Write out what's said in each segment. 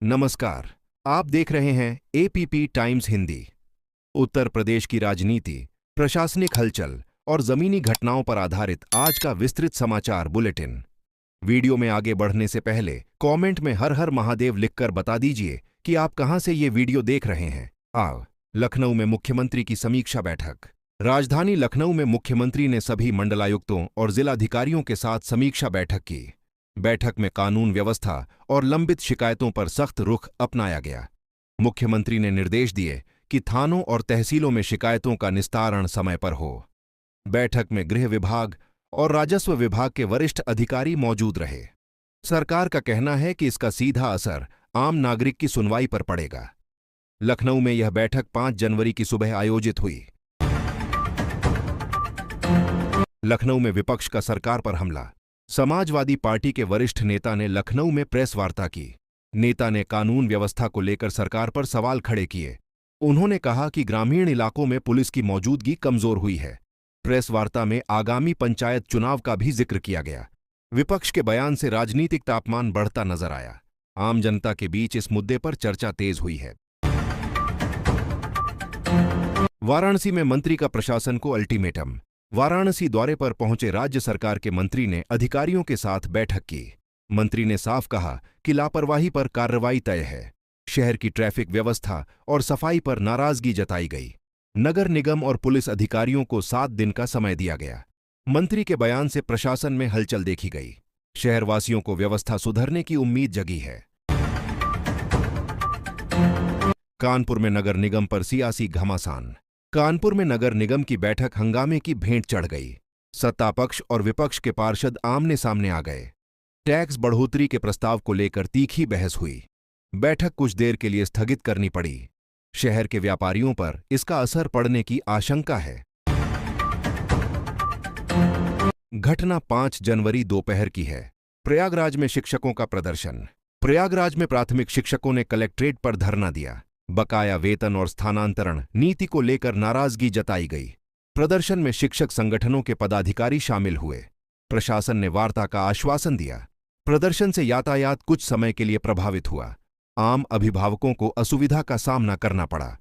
नमस्कार। आप देख रहे हैं एपीपी टाइम्स हिंदी। उत्तर प्रदेश की राजनीति, प्रशासनिक हलचल और जमीनी घटनाओं पर आधारित आज का विस्तृत समाचार बुलेटिन। वीडियो में आगे बढ़ने से पहले कमेंट में हर हर महादेव लिखकर बता दीजिए कि आप कहां से ये वीडियो देख रहे हैं। लखनऊ में मुख्यमंत्री की समीक्षा बैठक। राजधानी लखनऊ में मुख्यमंत्री ने सभी मंडलायुक्तों और जिलाधिकारियों के साथ समीक्षा बैठक की। बैठक में कानून व्यवस्था और लंबित शिकायतों पर सख्त रुख अपनाया गया। मुख्यमंत्री ने निर्देश दिए कि थानों और तहसीलों में शिकायतों का निस्तारण समय पर हो। बैठक में गृह विभाग और राजस्व विभाग के वरिष्ठ अधिकारी मौजूद रहे। सरकार का कहना है कि इसका सीधा असर आम नागरिक की सुनवाई पर पड़ेगा। लखनऊ में यह बैठक 5 जनवरी की सुबह आयोजित हुई। लखनऊ में विपक्ष का सरकार पर हमला। समाजवादी पार्टी के वरिष्ठ नेता ने लखनऊ में प्रेस वार्ता की। नेता ने कानून व्यवस्था को लेकर सरकार पर सवाल खड़े किए। उन्होंने कहा कि ग्रामीण इलाकों में पुलिस की मौजूदगी कमजोर हुई है। प्रेस वार्ता में आगामी पंचायत चुनाव का भी जिक्र किया गया। विपक्ष के बयान से राजनीतिक तापमान बढ़ता नजर आया। आम जनता के बीच इस मुद्दे पर चर्चा तेज हुई है। वाराणसी में मंत्री का प्रशासन को अल्टीमेटम। वाराणसी दौरे पर पहुंचे राज्य सरकार के मंत्री ने अधिकारियों के साथ बैठक की। मंत्री ने साफ कहा कि लापरवाही पर कार्रवाई तय है। शहर की ट्रैफिक व्यवस्था और सफाई पर नाराजगी जताई गई। नगर निगम और पुलिस अधिकारियों को 7 दिन का समय दिया गया। मंत्री के बयान से प्रशासन में हलचल देखी गई। शहरवासियों को व्यवस्था सुधरने की उम्मीद जगी है। कानपुर में नगर निगम पर सियासी घमासान। कानपुर में नगर निगम की बैठक हंगामे की भेंट चढ़ गई। सत्तापक्ष और विपक्ष के पार्षद आमने सामने आ गए। टैक्स बढ़ोतरी के प्रस्ताव को लेकर तीखी बहस हुई। बैठक कुछ देर के लिए स्थगित करनी पड़ी। शहर के व्यापारियों पर इसका असर पड़ने की आशंका है। घटना 5 जनवरी दोपहर की है। प्रयागराज में शिक्षकों का प्रदर्शन। प्रयागराज में प्राथमिक शिक्षकों ने कलेक्ट्रेट पर धरना दिया। बकाया वेतन और स्थानांतरण नीति को लेकर नाराजगी जताई गई। प्रदर्शन में शिक्षक संगठनों के पदाधिकारी शामिल हुए। प्रशासन ने वार्ता का आश्वासन दिया। प्रदर्शन से यातायात कुछ समय के लिए प्रभावित हुआ। आम अभिभावकों को असुविधा का सामना करना पड़ा।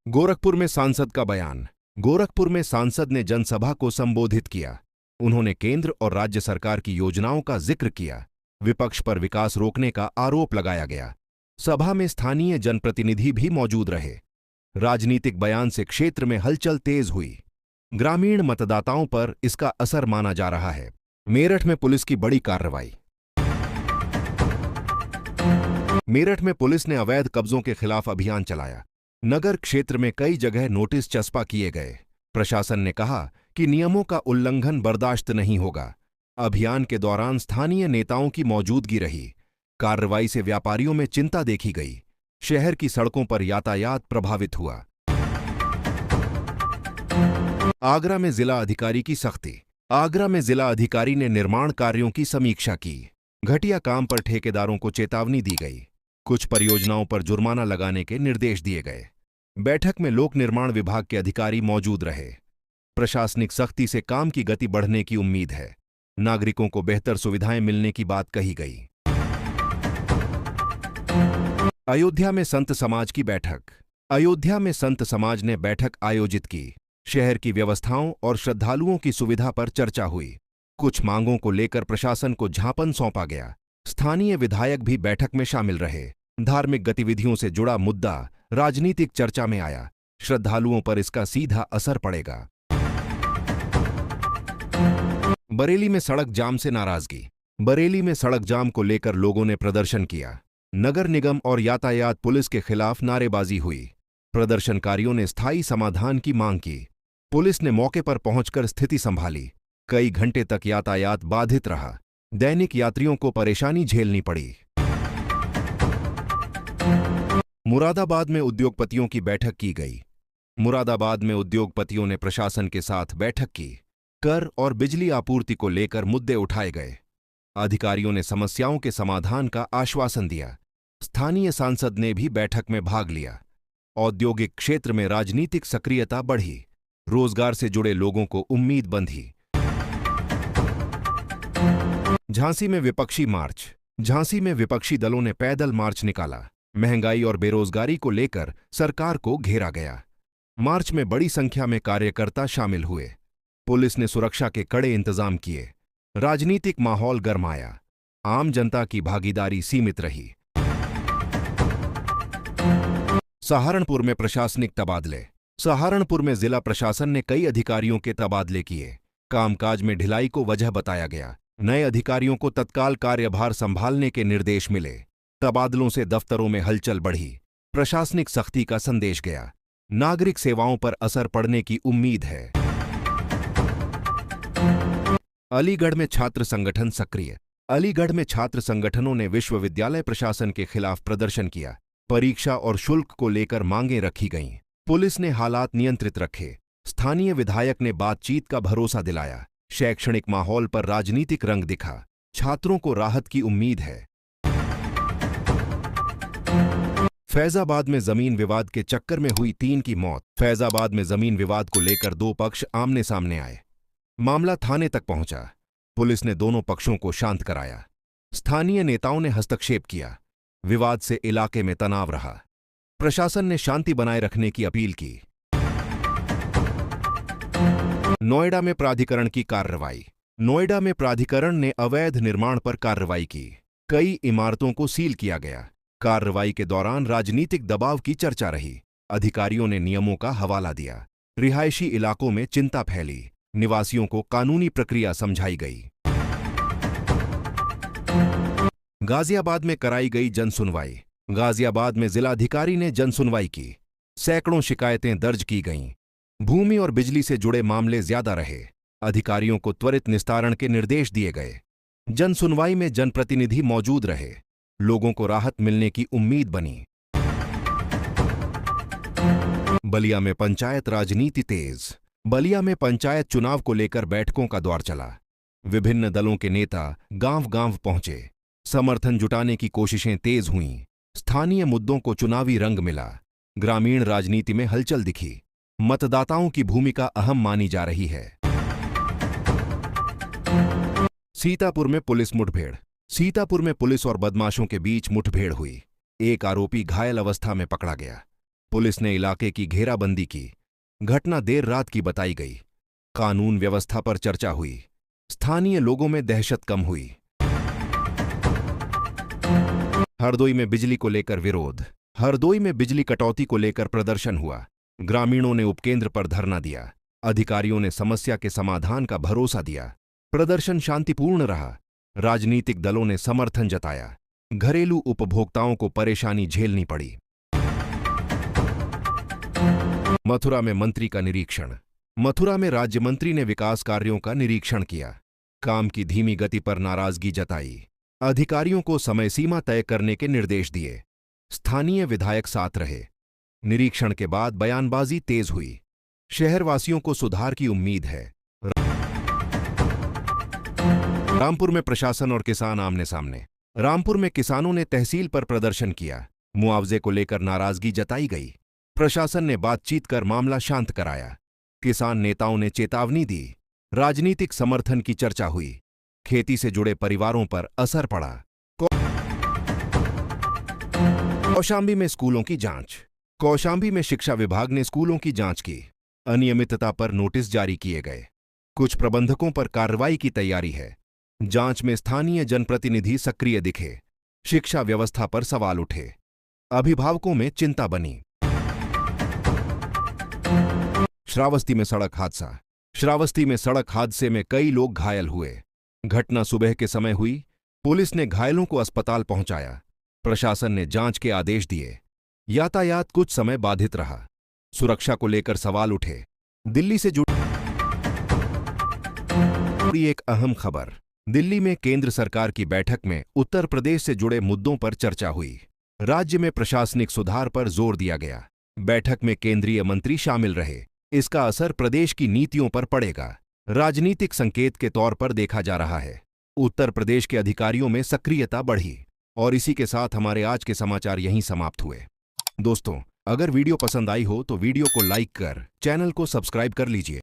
गोरखपुर में सांसद का बयान। गोरखपुर में सांसद ने जनसभा को संबोधित किया। उन्होंने केंद्र और राज्य सरकार की योजनाओं का जिक्र किया। विपक्ष पर विकास रोकने का आरोप लगाया गया। सभा में स्थानीय जनप्रतिनिधि भी मौजूद रहे। राजनीतिक बयान से क्षेत्र में हलचल तेज हुई। ग्रामीण मतदाताओं पर इसका असर माना जा रहा है। मेरठ में पुलिस की बड़ी कार्रवाई। मेरठ में पुलिस ने अवैध कब्जों के खिलाफ अभियान चलाया। नगर क्षेत्र में कई जगह नोटिस चस्पा किए गए। प्रशासन ने कहा कि नियमों का उल्लंघन बर्दाश्त नहीं होगा। अभियान के दौरान स्थानीय नेताओं की मौजूदगी रही। कार्रवाई से व्यापारियों में चिंता देखी गई। शहर की सड़कों पर यातायात प्रभावित हुआ। आगरा में जिला अधिकारी की सख्ती। आगरा में जिला अधिकारी ने निर्माण कार्यों की समीक्षा की। घटिया काम पर ठेकेदारों को चेतावनी दी गई। कुछ परियोजनाओं पर जुर्माना लगाने के निर्देश दिए गए। बैठक में लोक निर्माण विभाग के अधिकारी मौजूद रहे। प्रशासनिक सख्ती से काम की गति बढ़ने की उम्मीद है। नागरिकों को बेहतर सुविधाएं मिलने की बात कही गई। अयोध्या में संत समाज की बैठक। अयोध्या में संत समाज ने बैठक आयोजित की। शहर की व्यवस्थाओं और श्रद्धालुओं की सुविधा पर चर्चा हुई। कुछ मांगों को लेकर प्रशासन को ज्ञापन सौंपा गया। स्थानीय विधायक भी बैठक में शामिल रहे। धार्मिक गतिविधियों से जुड़ा मुद्दा राजनीतिक चर्चा में आया। श्रद्धालुओं पर इसका सीधा असर पड़ेगा। बरेली में सड़क जाम से नाराजगी। बरेली में सड़क जाम को लेकर लोगों ने प्रदर्शन किया। नगर निगम और यातायात पुलिस के खिलाफ नारेबाजी हुई। प्रदर्शनकारियों ने स्थायी समाधान की मांग की। पुलिस ने मौके पर पहुंचकर स्थिति संभाली। कई घंटे तक यातायात बाधित रहा। दैनिक यात्रियों को परेशानी झेलनी पड़ी। मुरादाबाद में उद्योगपतियों की बैठक की गई। मुरादाबाद में उद्योगपतियों ने प्रशासन के साथ बैठक की। कर और बिजली आपूर्ति को लेकर मुद्दे उठाए गए। अधिकारियों ने समस्याओं के समाधान का आश्वासन दिया। स्थानीय सांसद ने भी बैठक में भाग लिया। औद्योगिक क्षेत्र में राजनीतिक सक्रियता बढ़ी। रोजगार से जुड़े लोगों को उम्मीद बंधी। झांसी में विपक्षी मार्च। झांसी में विपक्षी दलों ने पैदल मार्च निकाला। महंगाई और बेरोजगारी को लेकर सरकार को घेरा गया। मार्च में बड़ी संख्या में कार्यकर्ता शामिल हुए। पुलिस ने सुरक्षा के कड़े इंतजाम किए। राजनीतिक माहौल गरमाया। आम जनता की भागीदारी सीमित रही। सहारनपुर में प्रशासनिक तबादले। सहारनपुर में जिला प्रशासन ने कई अधिकारियों के तबादले किए। कामकाज में ढिलाई को वजह बताया गया। नए अधिकारियों को तत्काल कार्यभार संभालने के निर्देश मिले। तबादलों से दफ्तरों में हलचल बढ़ी। प्रशासनिक सख्ती का संदेश गया। नागरिक सेवाओं पर असर पड़ने की उम्मीद है। अलीगढ़ में छात्र संगठन सक्रिय। अलीगढ़ में छात्र संगठनों ने विश्वविद्यालय प्रशासन के खिलाफ प्रदर्शन किया। परीक्षा और शुल्क को लेकर मांगें रखी गईं। पुलिस ने हालात नियंत्रित रखे। स्थानीय विधायक ने बातचीत का भरोसा दिलाया। शैक्षणिक माहौल पर राजनीतिक रंग दिखा। छात्रों को राहत की उम्मीद है। फैजाबाद में जमीन विवाद के चक्कर में हुई 3 की मौत। फैजाबाद में जमीन विवाद को लेकर 2 पक्ष आमने सामने आए। मामला थाने तक पहुंचा। पुलिस ने दोनों पक्षों को शांत कराया। स्थानीय नेताओं ने हस्तक्षेप किया। विवाद से इलाके में तनाव रहा। प्रशासन ने शांति बनाए रखने की अपील की। नोएडा में प्राधिकरण की कार्रवाई। नोएडा में प्राधिकरण ने अवैध निर्माण पर कार्रवाई की। कई इमारतों को सील किया गया। कार्रवाई के दौरान राजनीतिक दबाव की चर्चा रही। अधिकारियों ने नियमों का हवाला दिया। रिहायशी इलाकों में चिंता फैली। निवासियों को कानूनी प्रक्रिया समझाई गई। गाजियाबाद में कराई गई जनसुनवाई। गाजियाबाद में जिलाधिकारी ने जनसुनवाई की। सैकड़ों शिकायतें दर्ज की गईं। भूमि और बिजली से जुड़े मामले ज्यादा रहे। अधिकारियों को त्वरित निस्तारण के निर्देश दिए गए। जनसुनवाई में जनप्रतिनिधि मौजूद रहे। लोगों को राहत मिलने की उम्मीद बनी। बलिया में पंचायत राजनीति तेज। बलिया में पंचायत चुनाव को लेकर बैठकों का दौर चला। विभिन्न दलों के नेता गांव-गांव पहुंचे। समर्थन जुटाने की कोशिशें तेज हुईं। स्थानीय मुद्दों को चुनावी रंग मिला। ग्रामीण राजनीति में हलचल दिखी। मतदाताओं की भूमिका अहम मानी जा रही है। सीतापुर में पुलिस मुठभेड़। सीतापुर में पुलिस और बदमाशों के बीच मुठभेड़ हुई। एक आरोपी घायल अवस्था में पकड़ा गया। पुलिस ने इलाके की घेराबंदी की। घटना देर रात की बताई गई। कानून व्यवस्था पर चर्चा हुई। स्थानीय लोगों में दहशत कम हुई। हरदोई में बिजली को लेकर विरोध। हरदोई में बिजली कटौती को लेकर प्रदर्शन हुआ। ग्रामीणों ने उपकेंद्र पर धरना दिया। अधिकारियों ने समस्या के समाधान का भरोसा दिया। प्रदर्शन शांतिपूर्ण रहा। राजनीतिक दलों ने समर्थन जताया। घरेलू उपभोक्ताओं को परेशानी झेलनी पड़ी। मथुरा में मंत्री का निरीक्षण। मथुरा में राज्य मंत्री ने विकास कार्यों का निरीक्षण किया। काम की धीमी गति पर नाराजगी जताई। अधिकारियों को समय सीमा तय करने के निर्देश दिए। स्थानीय विधायक साथ रहे। निरीक्षण के बाद बयानबाजी तेज हुई। शहरवासियों को सुधार की उम्मीद है। रामपुर में प्रशासन और किसान आमने सामने। रामपुर में किसानों ने तहसील पर प्रदर्शन किया। मुआवजे को लेकर नाराजगी जताई गई। प्रशासन ने बातचीत कर मामला शांत कराया। किसान नेताओं ने चेतावनी दी। राजनीतिक समर्थन की चर्चा हुई। खेती से जुड़े परिवारों पर असर पड़ा। कौशाम्बी में स्कूलों की जांच। कौशाम्बी में शिक्षा विभाग ने स्कूलों की जांच की। अनियमितता पर नोटिस जारी किए गए। कुछ प्रबंधकों पर कार्रवाई की तैयारी है। जांच में स्थानीय जनप्रतिनिधि सक्रिय दिखे। शिक्षा व्यवस्था पर सवाल उठे। अभिभावकों में चिंता बनी। श्रावस्ती में सड़क हादसा। श्रावस्ती में सड़क हादसे में कई लोग घायल हुए। घटना सुबह के समय हुई। पुलिस ने घायलों को अस्पताल पहुंचाया। प्रशासन ने जांच के आदेश दिए। यातायात कुछ समय बाधित रहा। सुरक्षा को लेकर सवाल उठे। दिल्ली से जुड़ी एक अहम खबर। दिल्ली में केंद्र सरकार की बैठक में उत्तर प्रदेश से जुड़े मुद्दों पर चर्चा हुई। राज्य में प्रशासनिक सुधार पर जोर दिया गया। बैठक में केंद्रीय मंत्री शामिल रहे। इसका असर प्रदेश की नीतियों पर पड़ेगा। राजनीतिक संकेत के तौर पर देखा जा रहा है। उत्तर प्रदेश के अधिकारियों में सक्रियता बढ़ी। और इसी के साथ हमारे आज के समाचार यहीं समाप्त हुए। दोस्तों, अगर वीडियो पसंद आई हो तो वीडियो को लाइक कर चैनल को सब्सक्राइब कर लीजिए।